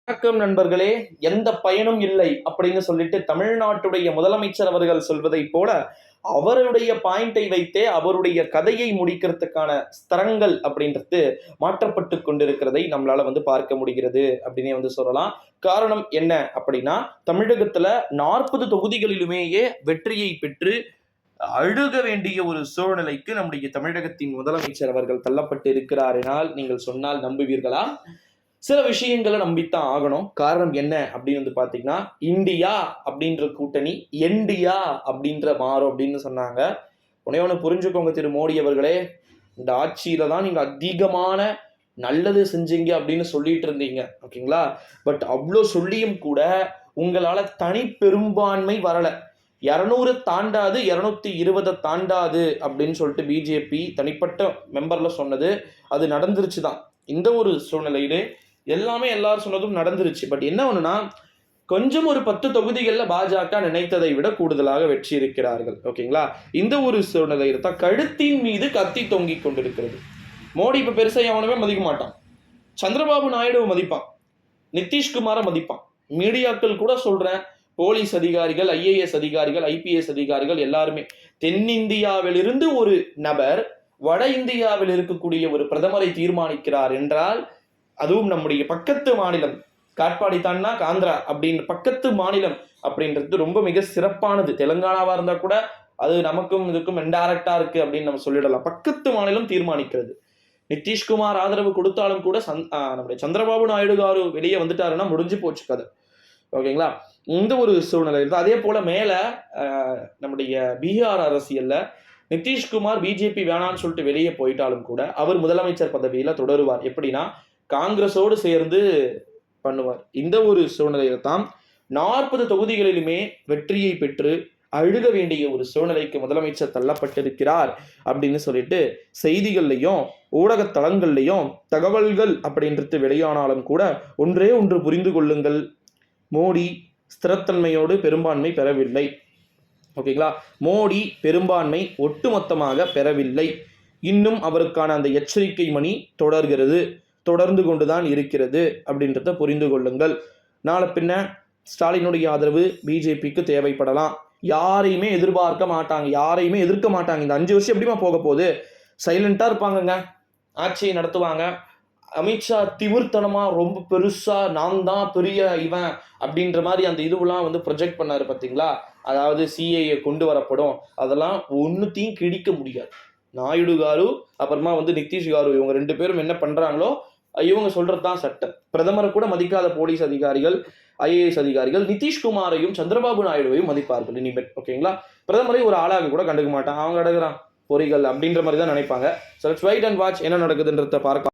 வணக்கம் நண்பர்களே. எந்த பயனும் இல்லை அப்படின்னு சொல்லிட்டு தமிழ்நாட்டுடைய முதலமைச்சர் அவர்கள் சொல்வதை போல அவருடைய பாயிண்டை வைத்தே அவருடைய கதையை முடிக்கிறதுக்கான ஸ்தரங்கள் அப்படின்றது மாற்றப்பட்டு கொண்டிருக்கிறதை நம்மளால பார்க்க முடிகிறது அப்படின்னே சொல்லலாம். காரணம் என்ன அப்படின்னா, தமிழகத்துல 40 தொகுதிகளிலுமேயே வெற்றியை பெற்று அழுக வேண்டிய ஒரு சூழ்நிலைக்கு நம்முடைய தமிழகத்தின் முதலமைச்சர் அவர்கள் தள்ளப்பட்டு இருக்கிறார் எனால் நீங்கள் சொன்னால் நம்புவீர்களா? சில விஷயங்களை நம்பித்தான் ஆகணும். காரணம் என்ன அப்படின்னு பாத்தீங்கன்னா, இந்தியா அப்படின்ற கூட்டணி என்டியா அப்படின்ற மாறும் அப்படின்னு சொன்னாங்க. ஒண்ணு புரிஞ்சுக்கோங்க திரு மோடி அவர்களே, இந்த ஆட்சியில தான் நீங்க அதிகமான நல்லது செஞ்சீங்க அப்படின்னு சொல்லிட்டு இருந்தீங்க, ஓகேங்களா? பட் அவ்வளோ சொல்லியும் கூட உங்களால தனி பெரும்பான்மை வரல. 200 தாண்டாது, 220 தாண்டாது அப்படின்னு சொல்லிட்டு பிஜேபி தனிப்பட்ட மெம்பர்ல சொன்னது அது நடந்துருச்சு தான். இந்த ஒரு சூழ்நிலையிலே எல்லாமே எல்லாரும் சொன்னதும் நடந்துருச்சு. பட் என்ன ஒண்ணுன்னா, கொஞ்சம் ஒரு 10 தொகுதிகளில் பாஜக நினைத்ததை விட கூடுதலாக வெற்றி இருக்கிறார்கள், ஓகேங்களா? இந்த ஒரு சூழ்நிலையில் தான் கழுத்தின் மீது கத்தி தொங்கிக் கொண்டிருக்கிறது. மோடி இப்ப பெருசா எவனுமே மதிக்க மாட்டான். சந்திரபாபு நாயுடு மதிப்பான், நிதிஷ்குமாரை மதிப்பான். மீடியாக்கள் கூட சொல்றேன், போலீஸ் அதிகாரிகள், ஐஏஎஸ் அதிகாரிகள், ஐபிஎஸ் அதிகாரிகள் எல்லாருமே தென்னிந்தியாவிலிருந்து ஒரு நபர் வட இந்தியாவில் இருக்கக்கூடிய ஒரு பிரதமரை தீர்மானிக்கிறார் என்றால், அதுவும் நம்முடைய பக்கத்து மாநிலம், காட்பாடி தான்னா ஆந்திரா அப்படின்னு பக்கத்து மாநிலம் அப்படின்றது ரொம்ப மிக சிறப்பானது. தெலுங்கானாவா இருந்தா கூட அது நமக்கும் இதுக்கும் இன்டைரக்டா இருக்கு அப்படின்னு நம்ம சொல்லிடலாம். பக்கத்து மாநிலம் தீர்மானிக்கிறது. நிதிஷ்குமார் ஆதரவு கொடுத்தாலும் கூட நம்முடைய சந்திரபாபு நாயுடு காரு வெளியே வந்துட்டாருன்னா முடிஞ்சு போச்சு கதை, ஓகேங்களா? இந்த ஒரு சூழ்நிலை இருக்கு. அதே போல மேல நம்முடைய பீகார் அரசியல்ல நிதிஷ்குமார் பிஜேபி வேணான்னு சொல்லிட்டு வெளியே போயிட்டாலும் கூட அவர் முதலமைச்சர் பதவியில தொடருவார். எப்படின்னா, காங்கிரஸோடு சேர்ந்து பண்ணுவார். இந்த ஒரு சூழ்நிலையில தான் 40 தொகுதிகளிலுமே வெற்றியை பெற்று அழுக வேண்டிய ஒரு சூழ்நிலைக்கு முதலமைச்சர் தள்ளப்பட்டிருக்கிறார் அப்படின்னு சொல்லிட்டு செய்திகள்லையும் ஊடக தளங்கள்லையும் தகவல்கள் அப்படின்றது வெளியானாலும் கூட ஒன்றே ஒன்று புரிந்து கொள்ளுங்கள், மோடி ஸ்திரத்தன்மையோடு பெரும்பான்மை பெறவில்லை, ஓகேங்களா? மோடி பெரும்பான்மை ஒட்டுமொத்தமாக பெறவில்லை. இன்னும் அவருக்கான அந்த எச்சரிக்கை மணி தொடர்ந்து கொண்டுதான் இருக்கிறது அப்படின்றத புரிந்து கொள்ளுங்கள். நாளை பின்ன ஸ்டாலினுடைய ஆதரவு பிஜேபிக்கு தேவைப்படலாம். யாரையுமே எதிர்பார்க்க மாட்டாங்க, யாரையுமே எதிர்க்க மாட்டாங்க. இந்த 5 வருஷம் எப்படிமா போக போகுது? சைலண்டா இருப்பாங்கங்க, ஆட்சியை நடத்துவாங்க. அமித்ஷா திமிர்த்தனமா ரொம்ப பெருசா நான் தான் பெரிய இவன் அப்படின்ற மாதிரி அந்த இதுவெல்லாம் ப்ரொஜெக்ட் பண்ணாரு பார்த்தீங்களா? அதாவது சிஏஏ கொண்டு வரப்படும், அதெல்லாம் ஒன்னுத்தையும் கிழிக்க முடியாது. நாயுடு காரு அப்புறமா நிதிஷ் காரு இவங்க 2 பேரும் என்ன பண்றாங்களோ இவங்க சொல்றதுதான் சட்டம். பிரதமரை கூட மதிக்காத போலீஸ் அதிகாரிகள், ஐஏஎஸ் அதிகாரிகள் நிதிஷ்குமாரையும் சந்திரபாபு நாயுடுவையும் மதிப்பார்கள் இனிமேல், ஓகேங்களா? பிரதமரை ஒரு ஆளாக கூட கண்டுக்க மாட்டாங்க. அவங்க அடங்குறான் பொறிகள் அப்படின்ற மாதிரி தான் நினைப்பாங்க. So let's wait and watch என்ன நடக்குதுன்றத பார்க்கலாம்.